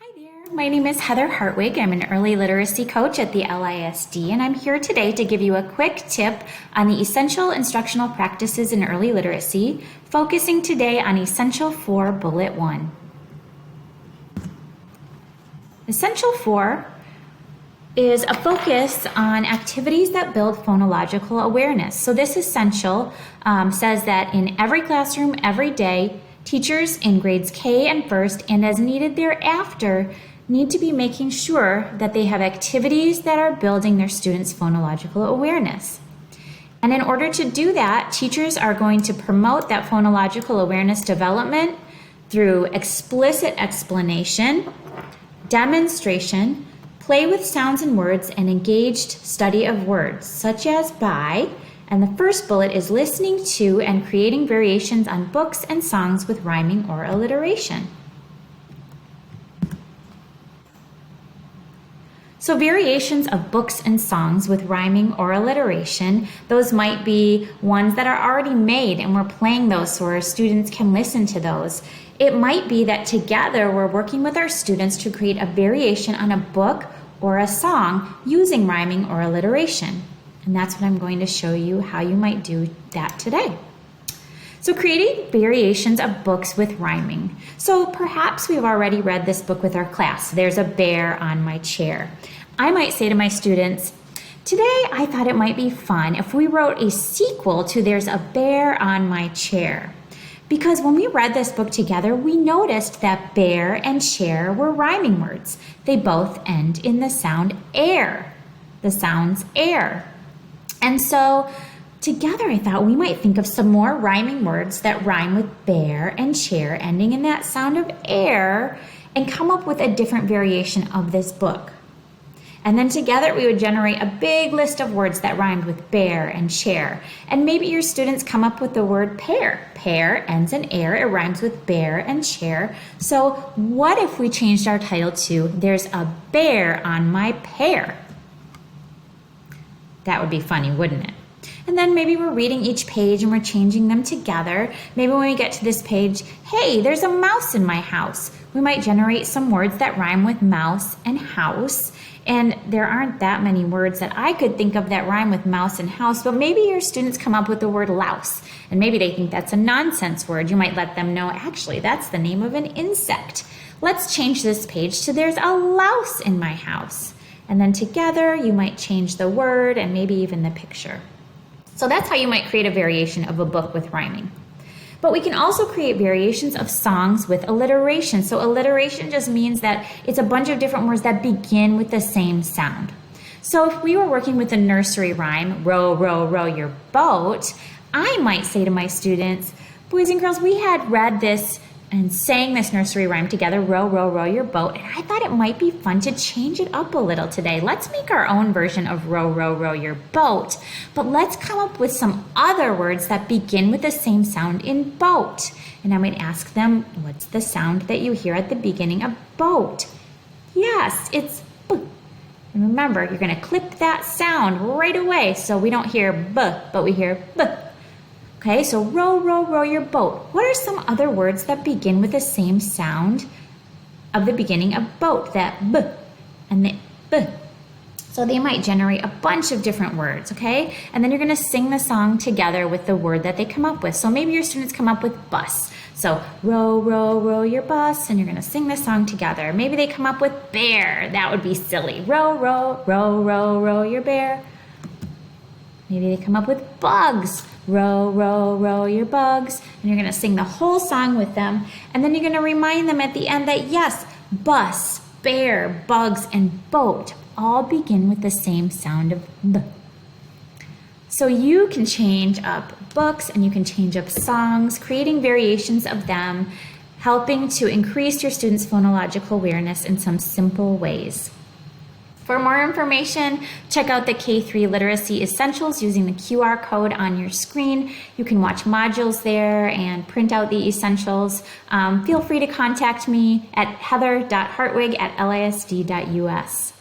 Hi there, my name is Heather Hartwig. I'm an early literacy coach at the LISD, and I'm here today to give you a quick tip on the essential instructional practices in early literacy, focusing today on Essential 4, Bullet 1. Essential 4 is a focus on activities that build phonological awareness. So this essential says that in every classroom, every day, teachers in grades K and first and as needed thereafter need to be making sure that they have activities that are building their students' phonological awareness. And in order to do that, teachers are going to promote that phonological awareness development through explicit explanation, demonstration, play with sounds and words, and engaged study of words, such as by. And the first bullet is listening to and creating variations on books and songs with rhyming or alliteration. So variations of books and songs with rhyming or alliteration, those might be ones that are already made and we're playing those so our students can listen to those. It might be that together we're working with our students to create a variation on a book or a song using rhyming or alliteration. And that's what I'm going to show you how you might do that today. So creating variations of books with rhyming. So perhaps we've already read this book with our class. There's a bear on my chair. I might say to my students, today I thought it might be fun if we wrote a sequel to There's a Bear on My Chair. Because when we read this book together, we noticed that bear and chair were rhyming words. They both end in the sound air. The sounds air. And so together I thought we might think of some more rhyming words that rhyme with bear and chair ending in that sound of air and come up with a different variation of this book. And then together we would generate a big list of words that rhymed with bear and chair. And maybe your students come up with the word pear. Pear ends in air, it rhymes with bear and chair. So what if we changed our title to There's a Bear on My Pear? That would be funny, wouldn't it? And then maybe we're reading each page and we're changing them together. Maybe when we get to this page, hey, there's a mouse in my house. We might generate some words that rhyme with mouse and house. And there aren't that many words that I could think of that rhyme with mouse and house, but maybe your students come up with the word louse. And maybe they think that's a nonsense word. You might let them know, actually, that's the name of an insect. Let's change this page to there's a louse in my house. And then together, you might change the word and maybe even the picture. So that's how you might create a variation of a book with rhyming. But we can also create variations of songs with alliteration. So alliteration just means that it's a bunch of different words that begin with the same sound. So if we were working with a nursery rhyme, row, row, row your boat, I might say to my students, boys and girls, we had read this and sang this nursery rhyme together, row, row, row your boat, and I thought it might be fun to change it up a little today. Let's make our own version of row, row, row your boat, but let's come up with some other words that begin with the same sound in boat. And I might ask them, what's the sound that you hear at the beginning of boat? Yes, it's B. And remember, you're going to clip that sound right away so we don't hear B, but we hear B. Okay, so row, row, row your boat. What are some other words that begin with the same sound of the beginning of boat? That B and the B. So they might generate a bunch of different words, okay? And then you're going to sing the song together with the word that they come up with. So maybe your students come up with bus. So row, row, row your bus, and you're going to sing the song together. Maybe they come up with bear. That would be silly. Row, row, row, row, row your bear. Maybe they come up with bugs. Row, row, row your bugs. And you're going to sing the whole song with them. And then you're going to remind them at the end that yes, bus, bear, bugs, and boat all begin with the same sound of B. So you can change up books and you can change up songs, creating variations of them, helping to increase your students' phonological awareness in some simple ways. For more information, check out the K-3 Literacy Essentials using the QR code on your screen. You can watch modules there and print out the essentials. Feel free to contact me at heather.hartwig@lisd.us.